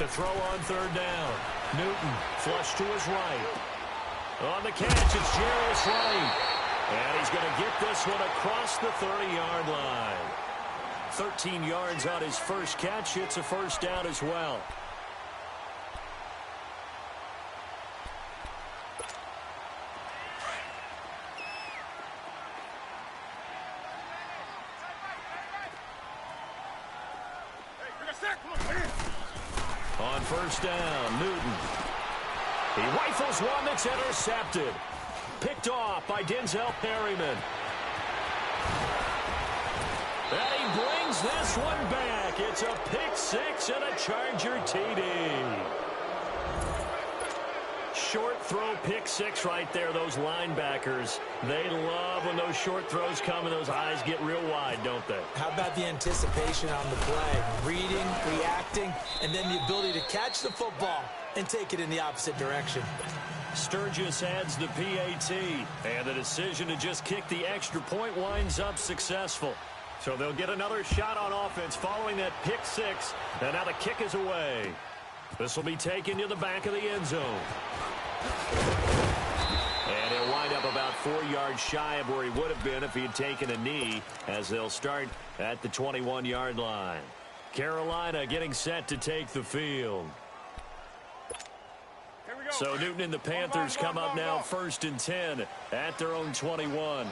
to throw on third down. Newton flush to his right. On the catch, it's Jarius Wright. And he's going to get this one across the 30-yard line. 13 yards on his first catch. It's a first down as well. On first down, Newton. He rifles one that's intercepted. Picked off by Denzel Perryman. And he brings this one back. It's a pick six and a Charger TD. Short throw pick six right there. Those linebackers, they love when those short throws come and those eyes get real wide, don't they? How about the anticipation on the play? Reading, reacting, and then the ability to catch the football and take it in the opposite direction. Sturgis adds the PAT, and the decision to just kick the extra point winds up successful. So they'll get another shot on offense following that pick six, and now the kick is away. This will be taken to the back of the end zone. And he'll wind up about 4 yards shy of where he would have been if he had taken a knee, as they'll start at the 21-yard line. Carolina getting set to take the field. So Newton and the Panthers come up now 1st and 10 at their own 21.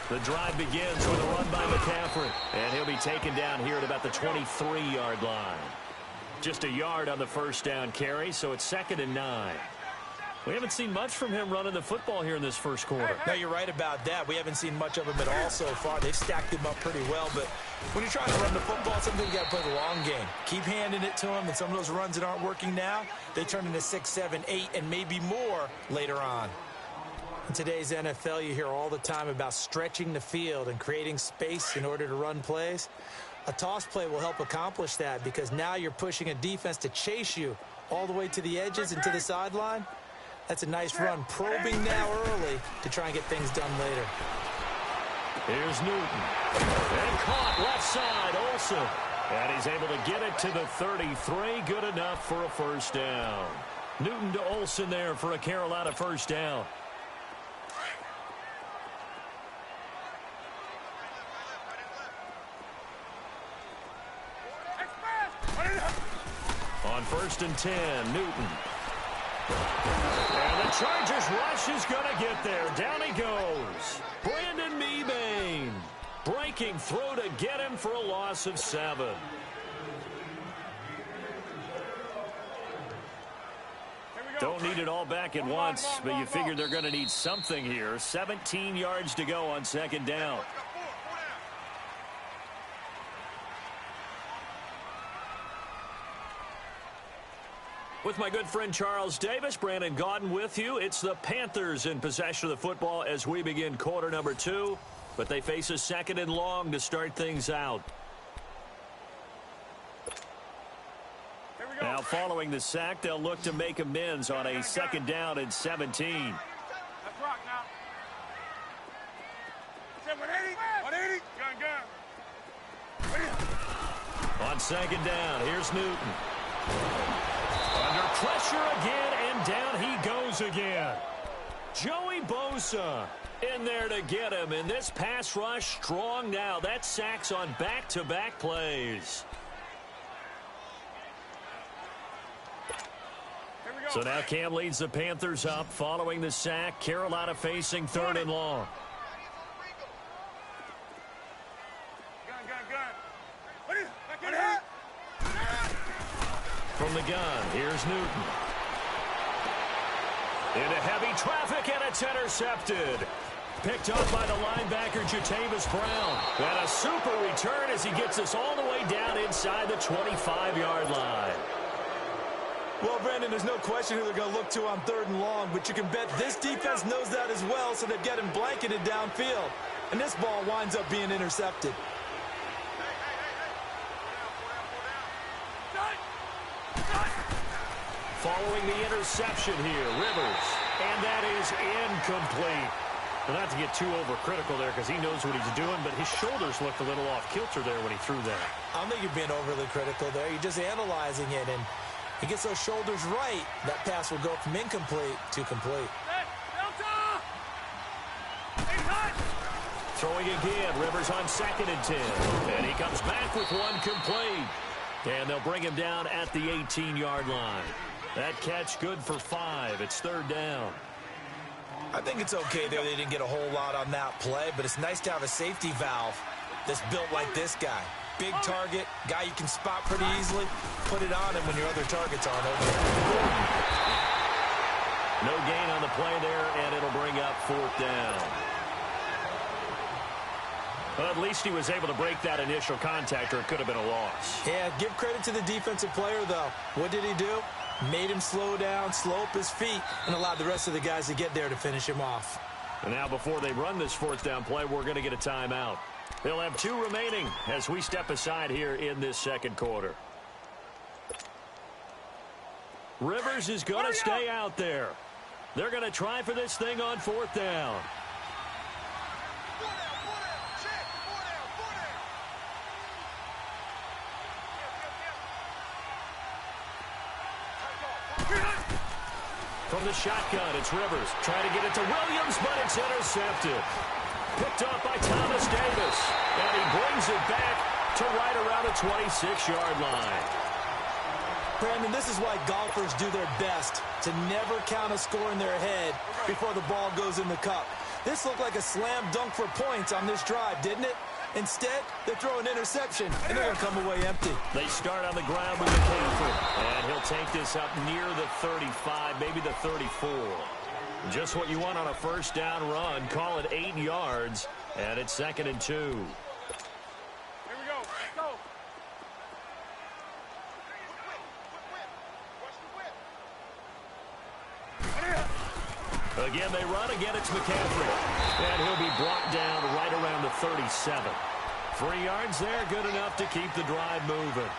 The drive begins with a run by McCaffrey, and he'll be taken down here at about the 23-yard line. Just a yard on the first down carry, so it's 2nd and 9. We haven't seen much from him running the football here in this first quarter. No, you're right about that. We haven't seen much of him at all so far. They've stacked him up pretty well, but when you're trying to run the football, sometimes you got to play the long game. Keep handing it to him, and some of those runs that aren't working now, they turn into 6, 7, 8, and maybe more later on. In today's NFL, you hear all the time about stretching the field and creating space in order to run plays. A toss play will help accomplish that because now you're pushing a defense to chase you all the way to the edges and to the sideline. That's a nice run, probing now early to try and get things done later. Here's Newton. And caught left side, Olsen. And he's able to get it to the 33. Good enough for a first down. Newton to Olsen there for a Carolina first down. On 1st and 10, Newton. And the Chargers rush is going to get there. Down he goes. Brandon Mebane. Breaking through to get him for a loss of 7. Don't need it all back at once, but you figure they're going to need something here. 17 yards to go on 2nd down. With my good friend Charles Davis, Brandon Gaudin with you. It's the Panthers in possession of the football as we begin quarter number 2. But they face a 2nd and long to start things out. Now following the sack, they'll look to make amends on a 2nd down and 17. Let's rock now. 180. Gun. On 2nd down, here's Newton. Under pressure again, and down he goes again. Joey Bosa in there to get him, and this pass rush strong now. That sacks on back-to-back plays. So now Cam leads the Panthers up following the sack. Carolina facing 3rd and long. From the gun, here's Newton. Into heavy traffic, and it's intercepted. Picked up by the linebacker, Jatavis Brown. And a super return as he gets us all the way down inside the 25-yard line. Well, Brandon, there's no question who they're going to look to on 3rd and long, but you can bet this defense knows that as well, so they've got him blanketed downfield. And this ball winds up being intercepted. Following the interception here, Rivers. And that is incomplete. Well, not to get too overcritical there because he knows what he's doing, but his shoulders looked a little off kilter there when he threw that. I don't think you're being overly critical there. You're just analyzing it, and he gets those shoulders right. That pass will go from incomplete to complete. Throwing again, Rivers on 2nd and 10. And he comes back with one complete. And they'll bring him down at the 18-yard line. That catch good for 5. It's 3rd down. I think it's okay there. They didn't get a whole lot on that play, but it's nice to have a safety valve that's built like this guy. Big target, guy you can spot pretty easily. Put it on him when your other targets aren't open. No gain on the play there, and it'll bring up 4th down. Well, at least he was able to break that initial contact, or it could have been a loss. Yeah, give credit to the defensive player, though. What did he do? Made him slow down, slow up his feet, and allowed the rest of the guys to get there to finish him off. And now before they run this 4th down play, we're going to get a timeout. They'll have 2 remaining as we step aside here in this 2nd quarter. Rivers is going to stay out there. They're going to try for this thing on 4th down. From the shotgun, it's Rivers. Trying to get it to Williams, but it's intercepted. Picked up by Thomas Davis. And he brings it back to right around the 26-yard line. Brandon, this is why golfers do their best to never count a score in their head before the ball goes in the cup. This looked like a slam dunk for points on this drive, didn't it? Instead, they throw an interception, and they're going to come away empty. They start on the ground with McCaffrey, and he'll take this up near the 35, maybe the 34. Just what you want on a 1st down run. Call it 8 yards, and it's 2nd and 2. Here we go. Let's go. Again, they run. Again, it's McCaffrey. And he'll be brought down right around the 37. 3 yards there, good enough to keep the drive moving.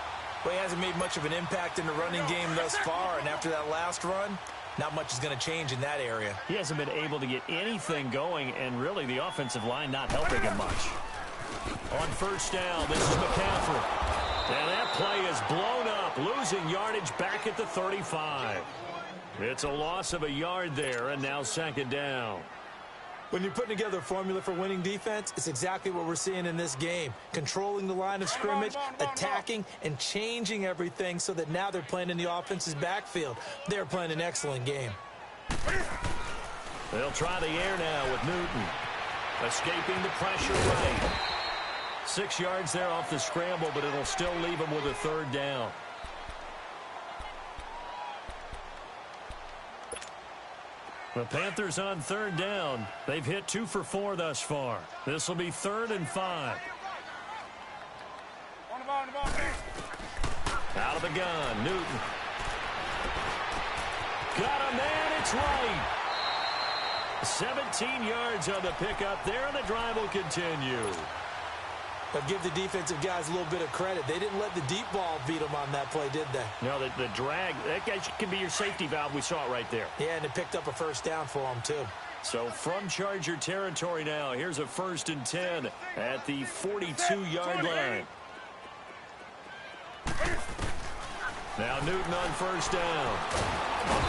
Well, he hasn't made much of an impact in the running game thus far, and after that last run, not much is going to change in that area. He hasn't been able to get anything going, and really the offensive line not helping him much. On 1st down, this is McCaffrey. And that play is blown up, losing yardage back at the 35. It's a loss of a yard there, and now 2nd down. When you're putting together a formula for winning defense, it's exactly what we're seeing in this game. Controlling the line of scrimmage, attacking, and changing everything so that now they're playing in the offense's backfield. They're playing an excellent game. They'll try the air now with Newton. Escaping the pressure right. 6 yards there off the scramble, but it'll still leave him with a 3rd down. The Panthers on 3rd down. They've hit 2 for 4 thus far. This will be 3rd and 5. On the ball. Out of the gun, Newton. Got a man, it's right. 17 yards on the pickup there, and the drive will continue. But give the defensive guys a little bit of credit. They didn't let the deep ball beat them on that play, did they? No, the drag, that guy can be your safety valve. We saw it right there. Yeah, and it picked up a 1st down for them, too. So from Charger territory now, here's a 1st and 10 at the 42-yard line. Now Newton on 1st down.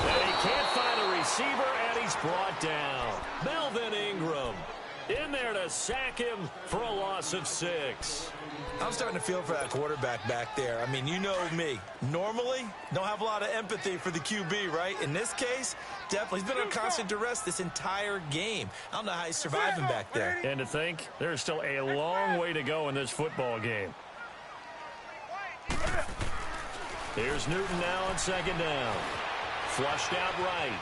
And he can't find a receiver, and he's brought down. Melvin Ingram in there to sack him for a loss of 6. I'm starting to feel for that quarterback back there. I mean, you know me. Normally, don't have a lot of empathy for the QB, right? In this case, definitely. He's been on constant duress this entire game. I don't know how he's surviving back there. And to think, there's still a long way to go in this football game. Here's Newton now on 2nd down. Flushed out right.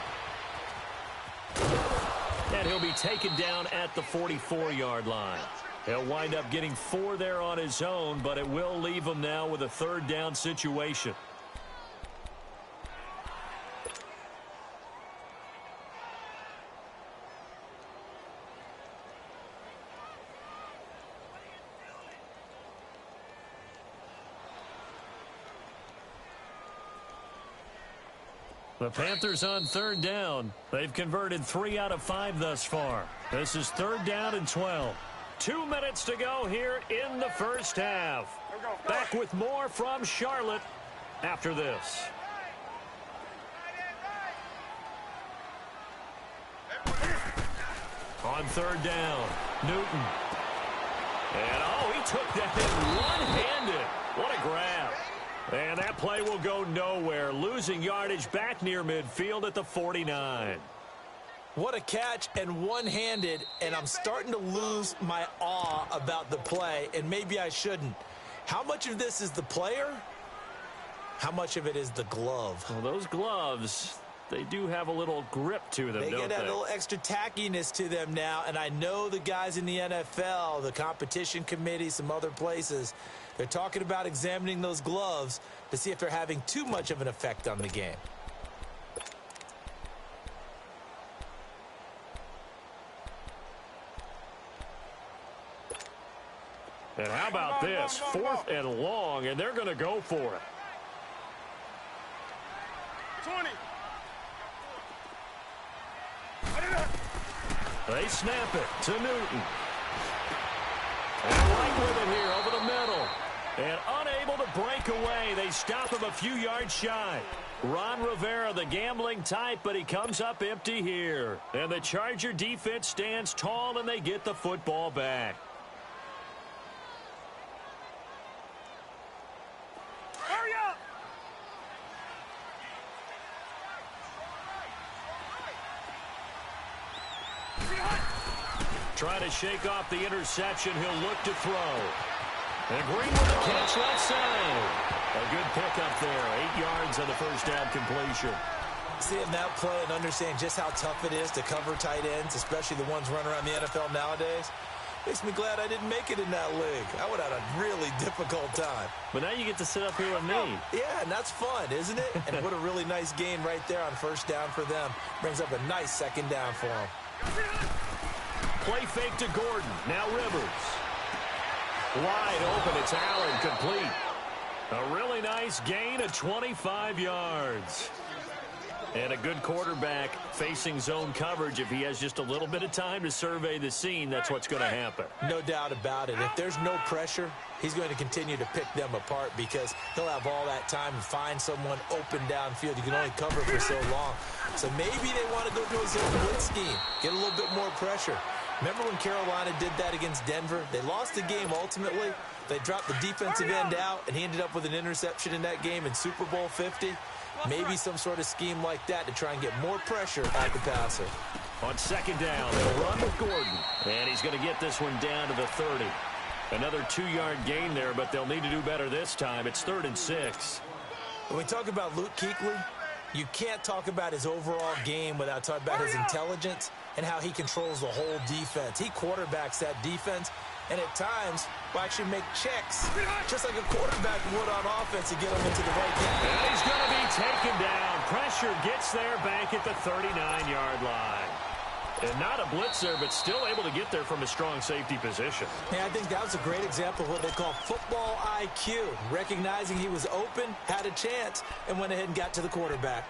And he'll be taken down at the 44-yard line. He'll wind up getting 4 there on his own, but it will leave him now with a 3rd down situation. The Panthers on 3rd down. They've converted 3 out of 5 thus far. This is 3rd down and 12. 2 minutes to go here in the first half. Back with more from Charlotte after this. On 3rd down, Newton. And, oh, he took that in one-handed. What a grab. And that play will go nowhere, losing yardage back near midfield at the 49. What a catch and one-handed, and I'm starting to lose my awe about the play, and maybe I shouldn't. How much of this is the player? How much of it is the glove? Well, those gloves, they do have a little grip to them, They don't get that they? little extra tackiness to them now, and I know the guys in the NFL, the competition committee, some other places, they're talking about examining those gloves to see if they're having too much of an effect on the game. And how about this? 4th and long, and they're going to go for it. 20. They snap it to Newton. And right with it here over the middle. And unable to break away. They stop him a few yards shy. Ron Rivera, the gambling type, but he comes up empty here. And the Charger defense stands tall, and they get the football back. Hurry up! Trying to shake off the interception. He'll look to throw. And Green with the catch left side. A good pickup there. 8 yards on the first down completion. Seeing that play and understand just how tough it is to cover tight ends, especially the ones running around the NFL nowadays, makes me glad I didn't make it in that league. I would have had a really difficult time. But now you get to sit up here with me. Yeah, and that's fun, isn't it? And what a really nice gain right there on first down for them. Brings up a nice second down for them. Play fake to Gordon. Now Rivers. Wide open. It's Allen complete. A really nice gain of 25 yards. And a good quarterback facing zone coverage. If he has just a little bit of time to survey the scene, that's what's going to happen. No doubt about it. If there's no pressure, he's going to continue to pick them apart because he'll have all that time to find someone open downfield. You can only cover for so long. So maybe they want to go to a zone blitz scheme, get a little bit more pressure. Remember when Carolina did that against Denver? They lost the game ultimately. They dropped the defensive end out, and he ended up with an interception in that game in Super Bowl 50. Maybe some sort of scheme like that to try and get more pressure at the passer. On second down, they'll run with Gordon. And he's going to get this one down to the 30. Another 2-yard gain there, but they'll need to do better this time. It's 3rd and 6. When we talk about Luke Kuechly, you can't talk about his overall game without talking about his intelligence and how he controls the whole defense. He quarterbacks that defense, and at times will actually make checks, just like a quarterback would on offense to get him into the right game. And he's going to be taken down. Pressure gets there back at the 39-yard line. And not a blitzer, but still able to get there from a strong safety position. Yeah, I think that was a great example of what they call football IQ. Recognizing he was open, had a chance, and went ahead and got to the quarterback.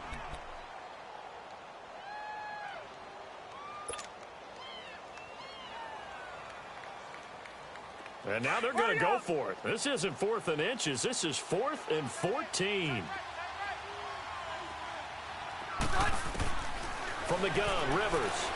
And now they're going to go for it. This isn't 4th and inches. This is 4th and 14. From the gun, Rivers.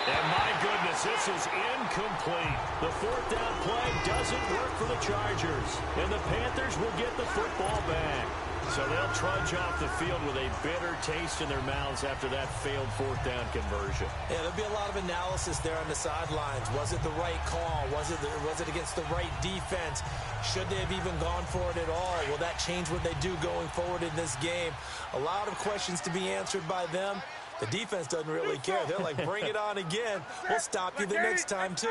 And my goodness, this is incomplete. The 4th down play doesn't work for the Chargers. And the Panthers will get the football back. So they'll trudge off the field with a bitter taste in their mouths after that failed 4th down conversion. Yeah, there'll be a lot of analysis there on the sidelines. Was it the right call? Was it against the right defense? Should they have even gone for it at all? Will that change what they do going forward in this game? A lot of questions to be answered by them. The defense doesn't really care. They're like, bring it on again. We'll stop you the next time, too.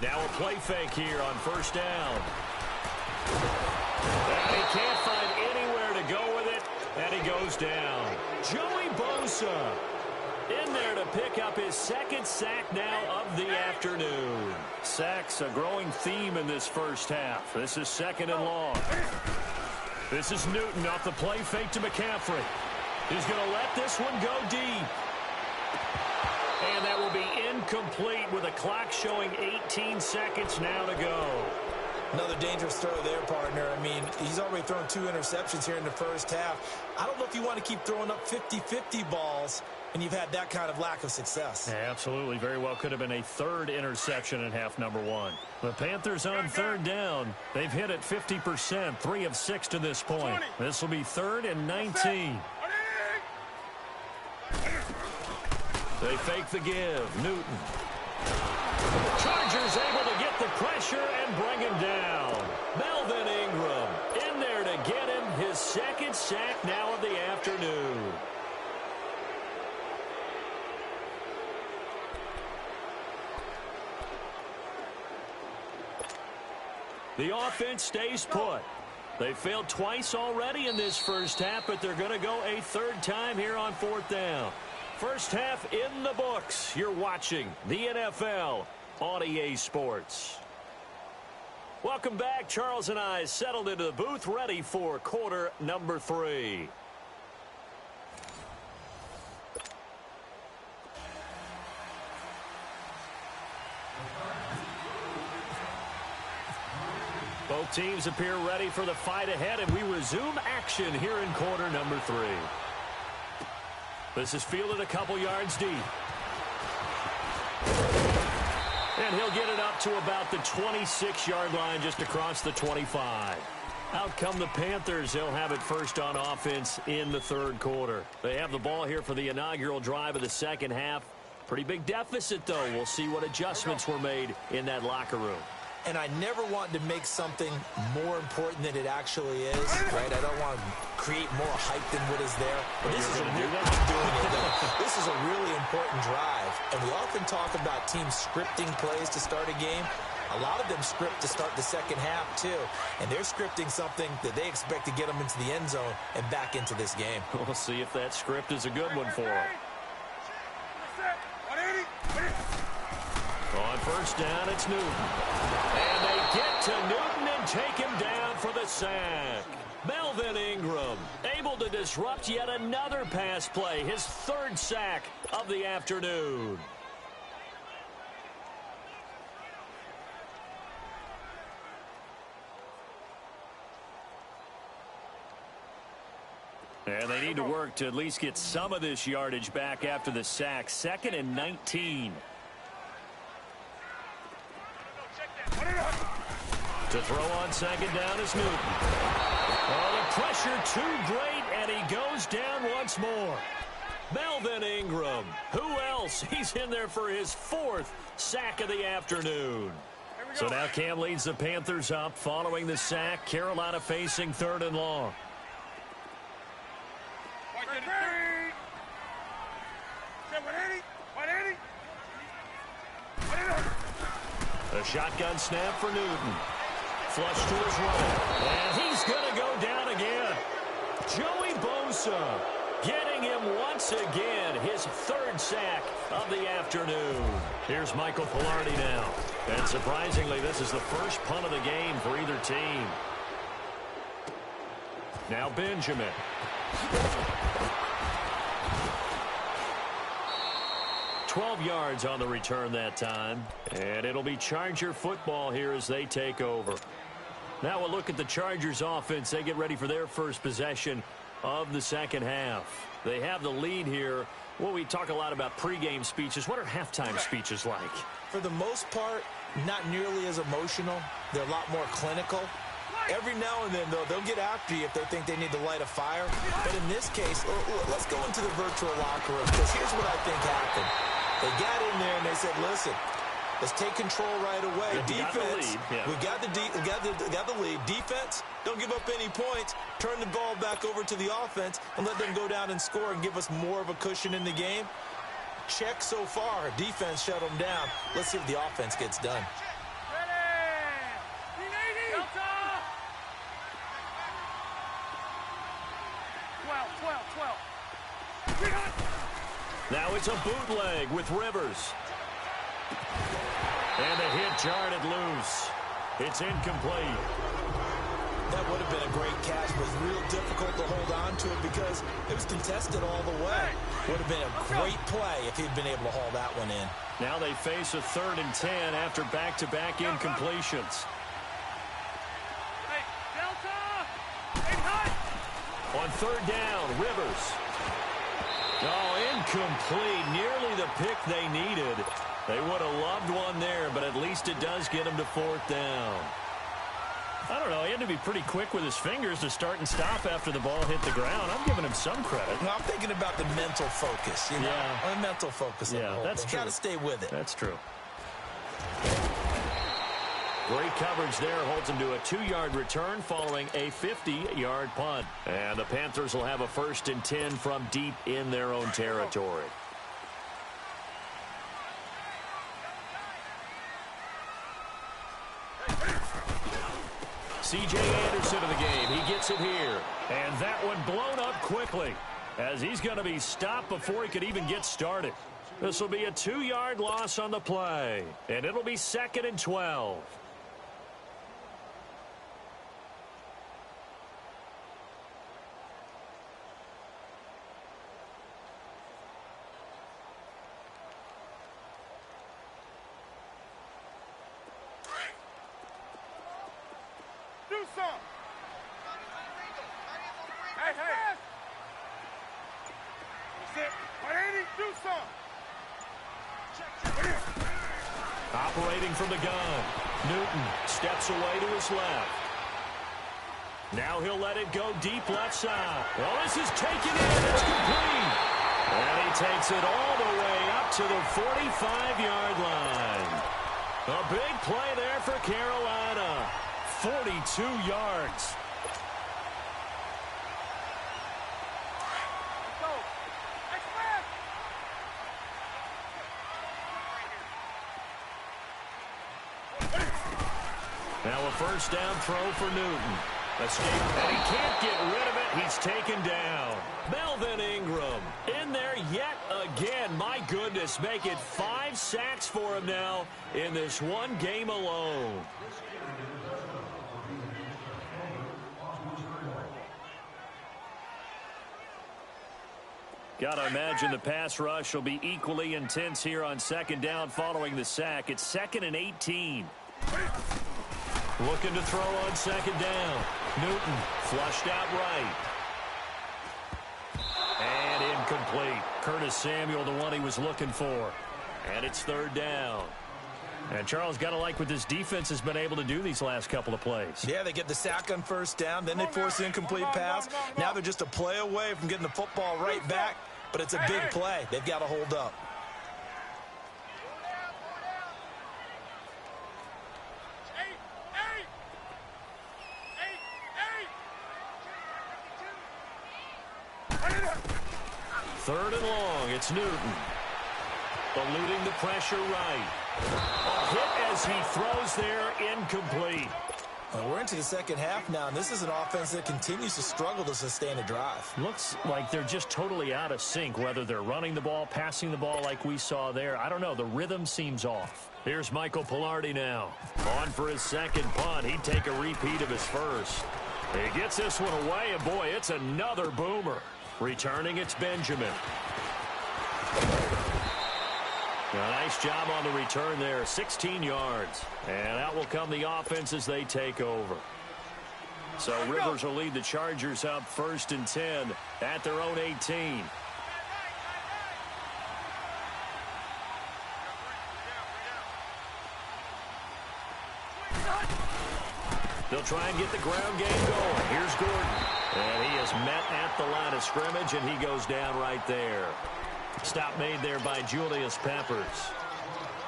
Now a play fake here on first down. And he can't find anywhere to go with it, and he goes down. Joey Bosa in there to pick up his 2nd sack now of the afternoon. Sacks a growing theme in this first half. This is 2nd and long. This is Newton off the play fake to McCaffrey. He's going to let this one go deep. And that will be incomplete with a clock showing 18 seconds now to go. Another dangerous throw there, partner. I mean, he's already thrown 2 interceptions here in the first half. I don't know if you want to keep throwing up 50-50 balls and you've had that kind of lack of success. Yeah, absolutely. Very well could have been a 3rd interception in half number 1. The Panthers on 3rd down. They've hit it 50%, 3 of 6 to this point. This will be 3rd and 19. They fake the give. Newton. Chargers able to get the pressure and bring him down. Melvin Ingram in there to get him his 2nd sack now of the afternoon. The offense stays put. They failed twice already in this first half, but they're going to go a 3rd time here on 4th down. First half in the books. You're watching the NFL on EA Sports. Welcome back. Charles and I settled into the booth, ready for quarter number 3. Both teams appear ready for the fight ahead, and we resume action here in quarter number 3. This is fielded a couple yards deep. And he'll get it up to about the 26-yard line, just across the 25. Out come the Panthers. They'll have it first on offense in the 3rd quarter. They have the ball here for the inaugural drive of the second half. Pretty big deficit, though. We'll see what adjustments were made in that locker room. And I never want to make something more important than it actually is, right? I don't want to create more hype than what is there. But this is This is a really important drive. And we often talk about teams scripting plays to start a game. A lot of them script to start the second half, too. And they're scripting something that they expect to get them into the end zone and back into this game. We'll see if that script is a good one for them. On first down, it's Newton. And they get to Newton and take him down for the sack. Melvin Ingram able to disrupt yet another pass play, his 3rd sack of the afternoon. And they need to work to at least get some of this yardage back after the sack. 2nd and 19. To throw on 2nd down is Newton. Oh, the pressure too great, and he goes down once more. Melvin Ingram. Who else? He's in there for his 4th sack of the afternoon. So now Cam leads the Panthers up following the sack. Carolina facing 3rd and long. A shotgun snap for Newton. Flush to his right. And he's going to go down again. Joey Bosa getting him once again his 3rd sack of the afternoon. Here's Michael Pilardi now. And surprisingly, this is the first punt of the game for either team. Now Benjamin. 12 yards on the return that time. And it'll be Charger football here as they take over. Now we'll look at the Chargers offense. They get ready for their first possession of the second half. They have the lead here. Well, we talk a lot about pregame speeches. What are halftime speeches like? For the most part, not nearly as emotional. They're a lot more clinical. Every now and then, though, they'll get after you if they think they need to light a fire. But in this case, let's go into the virtual locker room, because here's what I think happened. They got in there and they said, listen, let's take control right away. Defense, we got the lead. Defense, don't give up any points. Turn the ball back over to the offense and let them go down and score and give us more of a cushion in the game. Check so far. Defense shut them down. Let's see if the offense gets done. Now it's a bootleg with Rivers. And the hit jarred it loose. It's incomplete. That would have been a great catch, but it was real difficult to hold on to it because it was contested all the way. Would have been a great play if he'd been able to haul that one in. Now they face a 3rd and 10 after back-to-back incompletions. Hey, Delta! Hey, cut! On 3rd down, Rivers. Oh, incomplete. Nearly the pick they needed. They would have loved one there, but at least it does get them to 4th down. I don't know. He had to be pretty quick with his fingers to start and stop after the ball hit the ground. I'm giving him some credit. Well, I'm thinking about the mental focus. You know? Yeah. The mental focus. Yeah, that's true. Got to stay with it. That's true. Great coverage there. Holds him to a 2-yard return following a 50-yard punt. And the Panthers will have a 1st and 10 from deep in their own territory. C.J. Anderson in the game. He gets it here. And that one blown up quickly as he's going to be stopped before he could even get started. This will be a 2-yard loss on the play. And it'll be 2nd and 12. Do some! Hey, hey! Sit. 180, do some! Operating from the gun. Newton steps away to his left. Now he'll let it go deep left side. Well, this is taken in. It's complete. And he takes it all the way up to the 45-yard line. A big play there for Carolina. 42 yards. Now a 1st down throw for Newton. Escape, and he can't get rid of it. He's taken down. Melvin Ingram in there yet again. My goodness, make it 5 sacks for him now in this one game alone. Gotta imagine the pass rush will be equally intense here on 2nd down following the sack. It's 2nd and 18. Looking to throw on 2nd down. Newton flushed out right. And incomplete. Curtis Samuel, the one he was looking for. And it's 3rd down. And Charles, got to like what this defense has been able to do these last couple of plays. Yeah, they get the sack on 1st down, then they force the incomplete pass. Now they're just a play away from getting the football right back, but it's a big play. They've got to hold up. Third and long, it's Newton. Eluding the pressure right. A hit as he throws there, incomplete. Well, we're into the 2nd half now, and this is an offense that continues to struggle to sustain a drive. Looks like they're just totally out of sync, whether they're running the ball, passing the ball like we saw there. I don't know. The rhythm seems off. Here's Michael Pilardi now. On for his 2nd punt. He'd take a repeat of his 1st. He gets this one away, and boy, it's another boomer. Returning, it's Benjamin. A nice job on the return there, 16 yards. And out will come the offense as they take over. So Rivers will lead the Chargers up 1st and 10 at their own 18. They'll try and get the ground game going. Here's Gordon. And he is met at the line of scrimmage, and he goes down right there. Stop made there by Julius Peppers.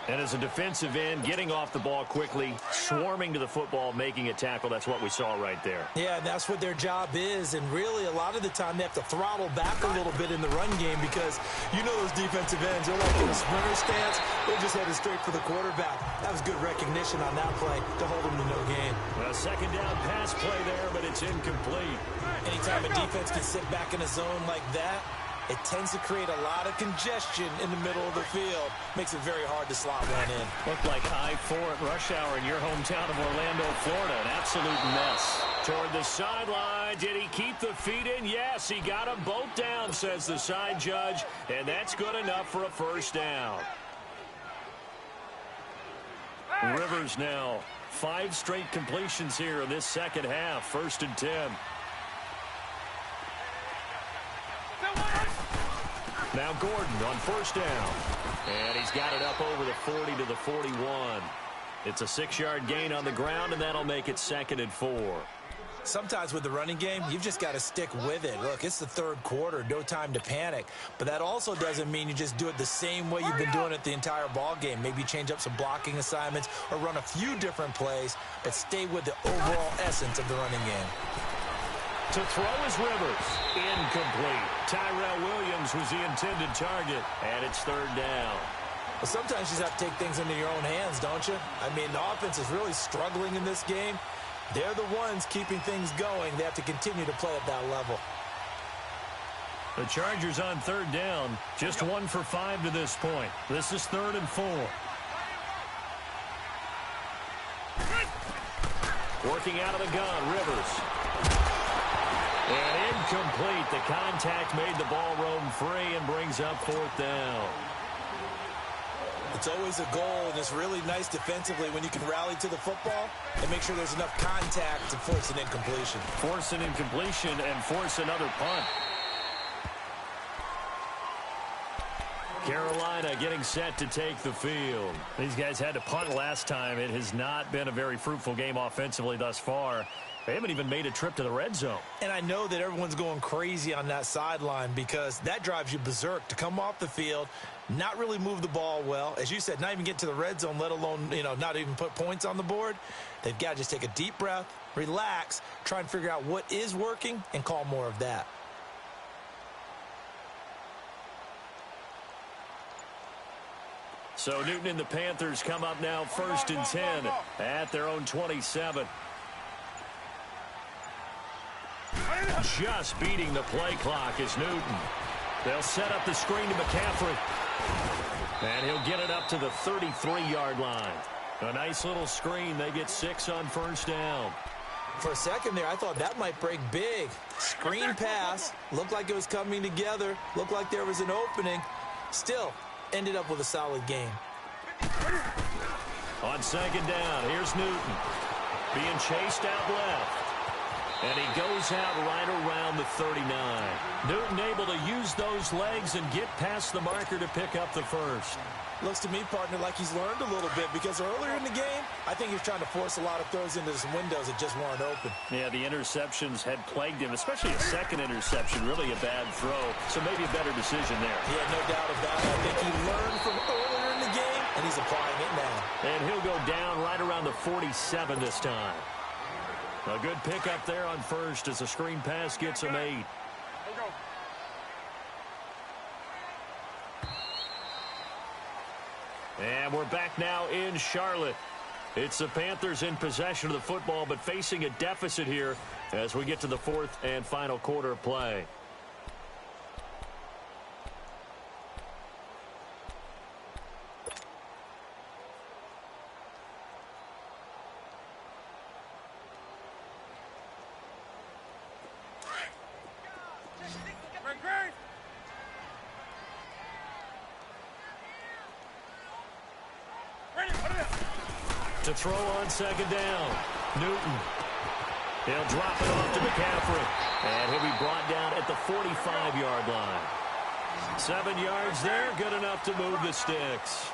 And as a defensive end, getting off the ball quickly, swarming to the football, making a tackle. That's what we saw right there. Yeah, that's what their job is. And really, a lot of the time, they have to throttle back a little bit in the run game because you know those defensive ends, they're like in a sprinter stance. They're just headed straight for the quarterback. That was good recognition on that play to hold them to no gain. A 2nd down pass play there, but it's incomplete. Anytime a defense can sit back in a zone like that, it tends to create a lot of congestion in the middle of the field. Makes it very hard to slot one in. Looked like I-4 at rush hour in your hometown of Orlando, Florida. An absolute mess. toward the sideline. Did he keep the feet in? Yes, he got them both down, says the side judge, and that's good enough for a first down. Rivers now 5 straight completions here in this second half. 1st and 10. Now Gordon on 1st down. And he's got it up over the 40 to the 41. It's a 6-yard gain on the ground, and that'll make it 2nd and 4. Sometimes with the running game, you've just got to stick with it. Look, it's the 3rd quarter, no time to panic. But that also doesn't mean you just do it the same way you've been doing it the entire ball game. Maybe change up some blocking assignments or run a few different plays, but stay with the overall essence of the running game. To throw is Rivers. Incomplete. Tyrell Williams was the intended target, and it's 3rd down. Well, sometimes you just have to take things into your own hands, don't you? I mean, the offense is really struggling in this game. They're the ones keeping things going. They have to continue to play at that level. The Chargers on 3rd down. Just 1 for 5 to this point. This is 3rd and 4. Working out of the gun, Rivers. And incomplete. The contact made the ball roam free and brings up 4th down. It's always a goal, and it's really nice defensively when you can rally to the football and make sure there's enough contact to force an incompletion. Force an incompletion and force another punt. Carolina getting set to take the field. These guys had to punt last time. It has not been a very fruitful game offensively thus far. They haven't even made a trip to the red zone. And I know that everyone's going crazy on that sideline because that drives you berserk to come off the field, not really move the ball well. As you said, not even get to the red zone, let alone, not even put points on the board. They've got to just take a deep breath, relax, try and figure out what is working, and call more of that. So Newton and the Panthers come up now 1st and 10 at their own 27. Just beating the play clock is Newton. They'll set up the screen to McCaffrey. And he'll get it up to the 33-yard line. A nice little screen. They get 6 on 1st down. For a second there, I thought that might break big. Screen pass. Looked like it was coming together. Looked like there was an opening. Still, ended up with a solid game. On 2nd down, here's Newton. Being chased out left. And he goes out right around the 39. Newton able to use those legs and get past the marker to pick up the 1st. Looks to me, partner, like he's learned a little bit because earlier in the game, I think he was trying to force a lot of throws into some windows that just weren't open. Yeah, the interceptions had plagued him, especially a second interception, really a bad throw. So maybe a better decision there. Yeah, no doubt about it. I think he learned from earlier in the game, and he's applying it now. And he'll go down right around the 47 this time. A good pickup there on 1st as the screen pass gets him 8. And we're back now in Charlotte. It's the Panthers in possession of the football, but facing a deficit here as we get to the 4th and final quarter of play. To throw on 2nd down, Newton. He'll drop it off to McCaffrey. And he'll be brought down at the 45-yard line. 7 yards there, good enough to move the sticks.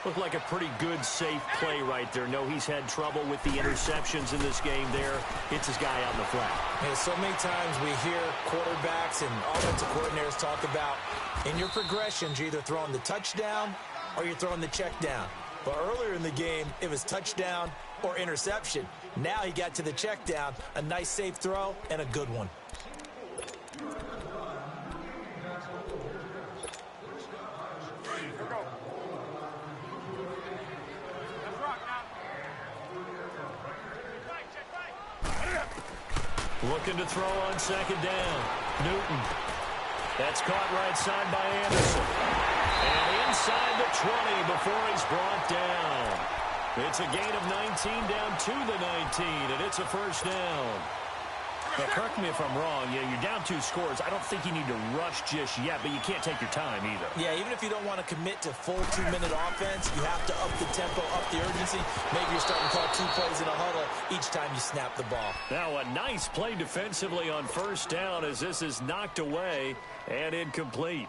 Looked like a pretty good, safe play right there. No, he's had trouble with the interceptions in this game there. Hits his guy out in the flat. Hey, so many times we hear quarterbacks and offensive coordinators talk about in your progressions, you're either throwing the touchdown or you're throwing the check down. But earlier in the game, it was touchdown or interception. Now he got to the check down, a nice safe throw, and a good one. Looking to throw on 2nd down. Newton. That's caught right side by Anderson. And inside the 20 before he's brought down. It's a gain of 19 down to the 19, and it's a first down. Now, correct me if I'm wrong. Yeah, you're down 2 scores. I don't think you need to rush just yet, but you can't take your time either. Yeah, even if you don't want to commit to full 2-minute offense, you have to up the tempo, up the urgency. Maybe you're starting to call 2 plays in a huddle each time you snap the ball. Now a nice play defensively on first down as this is knocked away and incomplete.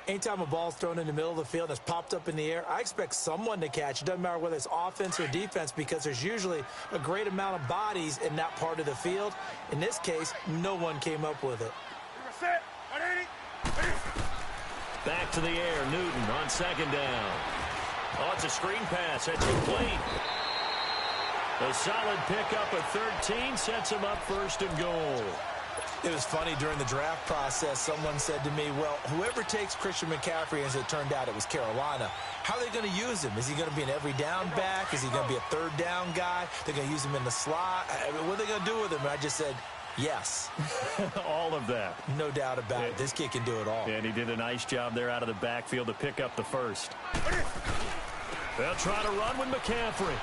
Anytime a ball's thrown in the middle of the field and it's popped up in the air, I expect someone to catch. It doesn't matter whether it's offense or defense because there's usually a great amount of bodies in that part of the field. In this case, no one came up with it. Back to the air, Newton on second down. Oh, it's a screen pass. That's complete. A solid pickup of 13 sets him up first and goal. It was funny during the draft process. Someone said to me, well, whoever takes Christian McCaffrey, as it turned out it was Carolina, how are they going to use him? Is he going to be an every down back? Is he going to be a third down guy? They're going to use him in the slot? I mean, what are they going to do with him? And I just said, yes. All of that. No doubt about it. This kid can do it all. And he did a nice job there out of the backfield to pick up the first. They'll try to run with McCaffrey.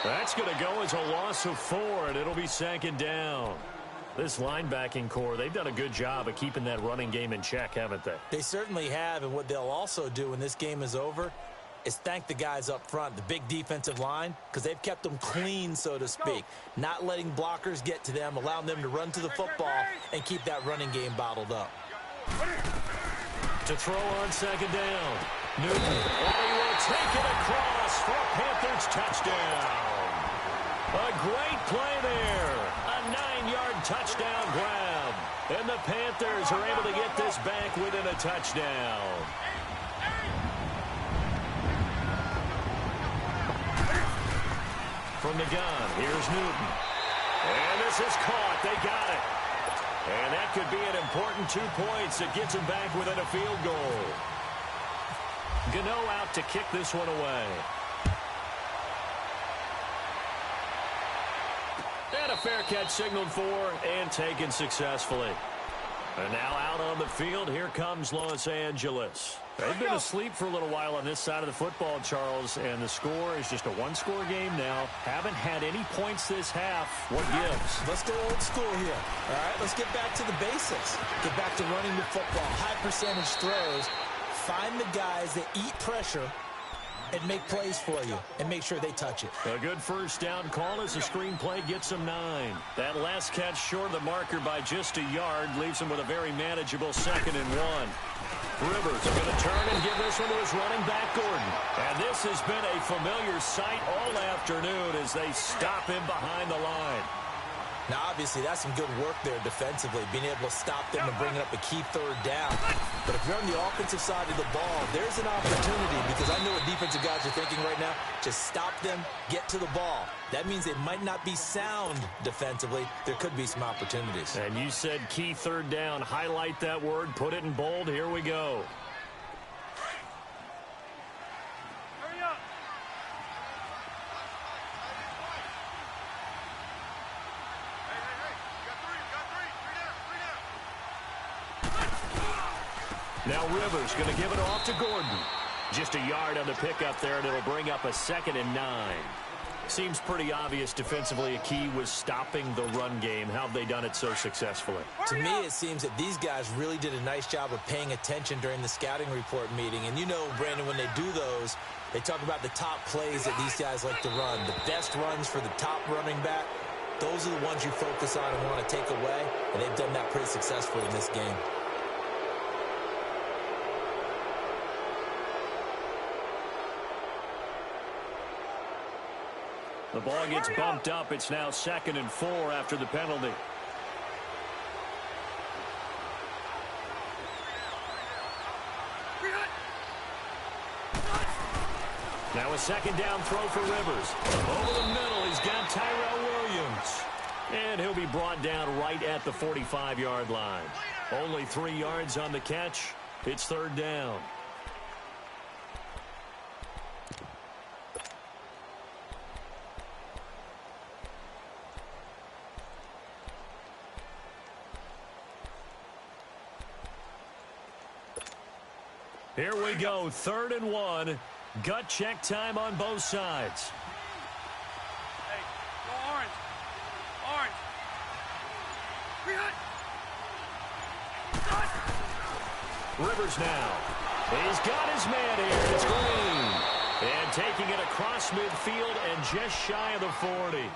That's going to go as a loss of 4, and it'll be second down. This linebacking core, they've done a good job of keeping that running game in check, haven't they? They certainly have, and what they'll also do when this game is over is thank the guys up front, the big defensive line, because they've kept them clean, so to speak, not letting blockers get to them, allowing them to run to the football and keep that running game bottled up. To throw on second down. Newton, and he will take it across for a Panthers touchdown. A great play there. A 9-yard touchdown grab. And the Panthers are able to get this back within a touchdown. From the gun, here's Newton. And this is caught. They got it. And that could be an important 2 points that gets him back within a field goal. Gano out to kick this one away. And a fair catch signaled for and taken successfully. And now out on the field, here comes Los Angeles. They've been asleep for a little while on this side of the football, Charles, and the score is just a 1-score game now. Haven't had any points this half. What gives? Let's go old school here. All right, let's get back to the basics. Get back to running the football, high percentage throws. Find the guys that eat pressure and make plays for you and make sure they touch it. A good first down call as the screenplay gets him 9. That last catch short of the marker by just a yard leaves him with a very manageable 2nd and 1. Rivers going to turn and give this one to his running back, Gordon. And this has been a familiar sight all afternoon as they stop him behind the line. Now, obviously, that's some good work there defensively, being able to stop them and bringing up a key third down. But if you're on the offensive side of the ball, there's an opportunity because I know what defensive guys are thinking right now. Just stop them, get to the ball. That means they might not be sound defensively. There could be some opportunities. And you said key third down. Highlight that word. Put it in bold. Here we go. Now Rivers going to give it off to Gordon. Just a yard on the pickup there, and it'll bring up a 2nd and 9. Seems pretty obvious defensively a key was stopping the run game. How have they done it so successfully? To me, it seems that these guys really did a nice job of paying attention during the scouting report meeting. And you know, Brandon, when they do those, they talk about the top plays that these guys like to run. The best runs for the top running back. Those are the ones you focus on and want to take away. And they've done that pretty successfully in this game. The ball gets bumped up. It's now 2nd and 4 after the penalty. Now a 2nd down throw for Rivers. Over the middle, he's got Tyrell Williams. And he'll be brought down right at the 45-yard line. Only 3 yards on the catch. It's 3rd down. Here we go, 3rd and 1. Gut check time on both sides. Hey, go orange. Orange. Green hot. Rivers now. He's got his man here. It's Green. And taking it across midfield and just shy of the 40.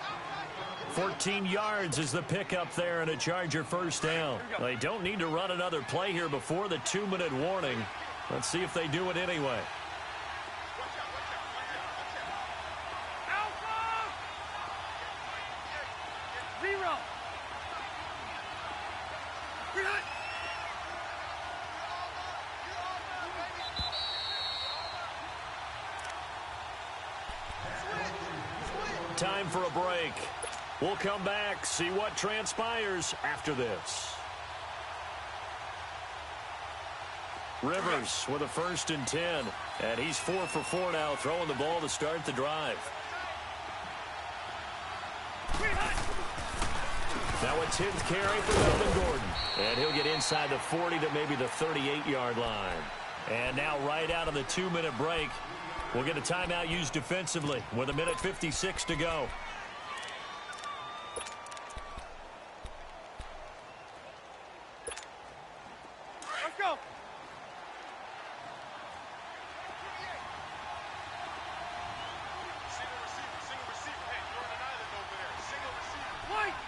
14 yards is the pickup there and a Charger first down. They don't need to run another play here before the 2-minute warning. Let's see if they do it anyway. Time for a break. We'll come back, see what transpires after this. Rivers with a 1st and 10. And he's 4 for 4 now, throwing the ball to start the drive. Now a 10th carry for Melvin Gordon. And he'll get inside the 40 to maybe the 38-yard line. And now right out of the 2-minute break, we'll get a timeout used defensively with 1:56 to go. Let's go. Single receiver. Hey, you're on an island over there. Single receiver. White.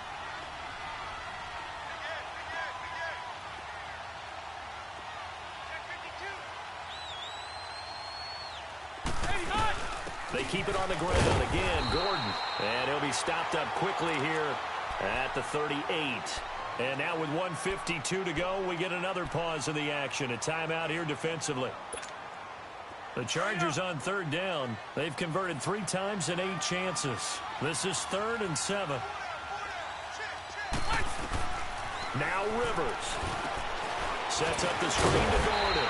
They keep it on the ground. Again, Gordon. And he'll be stopped up quickly here at the 38. And now with 1:52 to go, we get another pause in the action. A timeout here defensively. The Chargers on 3rd down. They've converted 3 times in 8 chances. This is 3rd and 7. Now Rivers. Sets up the screen to Gordon.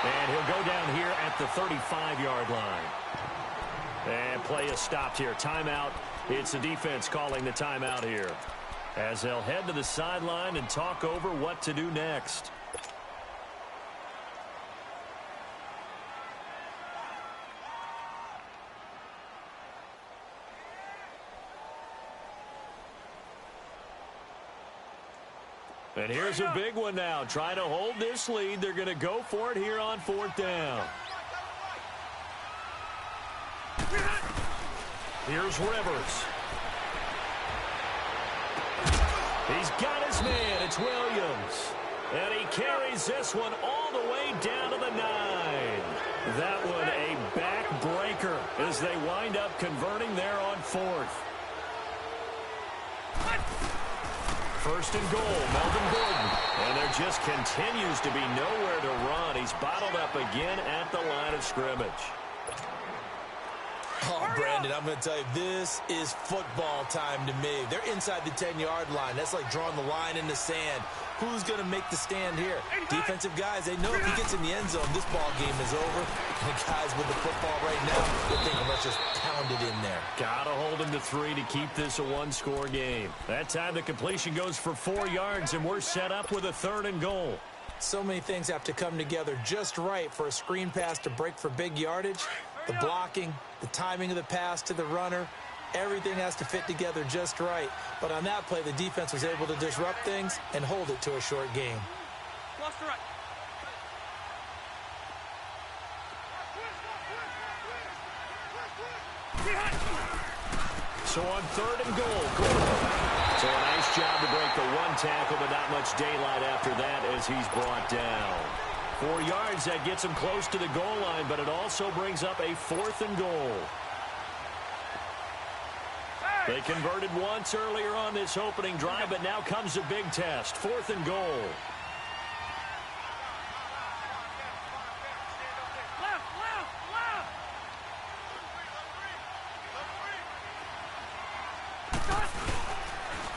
And he'll go down here at the 35-yard line. And play is stopped here. Timeout. It's the defense calling the timeout here, as they'll head to the sideline and talk over what to do next. And here's a big one now. Trying to hold this lead. They're going to go for it here on 4th down. Here's Rivers. He's got his man. It's Williams. And he carries this one all the way down to the 9. That one a backbreaker as they wind up converting there on 4th. 1st and goal, Melvin Gordon. And there just continues to be nowhere to run. He's bottled up again at the line of scrimmage. Oh, Brandon, I'm going to tell you, this is football time to me. They're inside the 10-yard line. That's like drawing the line in the sand. Who's going to make the stand here? Defensive guys, they know if he gets in the end zone, this ball game is over. And the guys with the football right now, they're thinking, let's just pound it in there. Got to hold him to 3 to keep this a 1-score game. That time the completion goes for 4 yards, and we're set up with a 3rd and goal. So many things have to come together just right for a screen pass to break for big yardage. The blocking, the timing of the pass to the runner, everything has to fit together just right. But on that play, the defense was able to disrupt things and hold it to a short game. Lost the right. So on 3rd and goal, Gordon. So a nice job to break the 1 tackle, but not much daylight after that as he's brought down. 4 yards, that gets him close to the goal line, but it also brings up a 4th and goal. They converted once earlier on this opening drive, but now comes a big test. 4th and goal.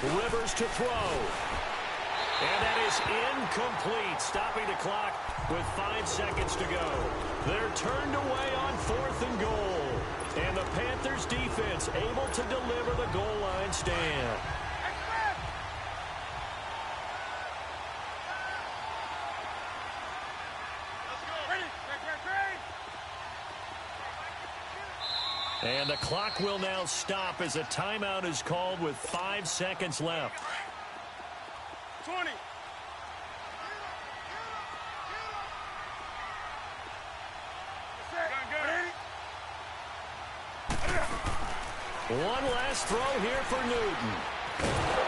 Rivers to throw. And that is incomplete, stopping the clock with 5 seconds to go. They're turned away on 4th and goal. And the Panthers defense able to deliver the goal line stand. And the clock will now stop as a timeout is called with 5 seconds left. 20. One last throw here for Newton.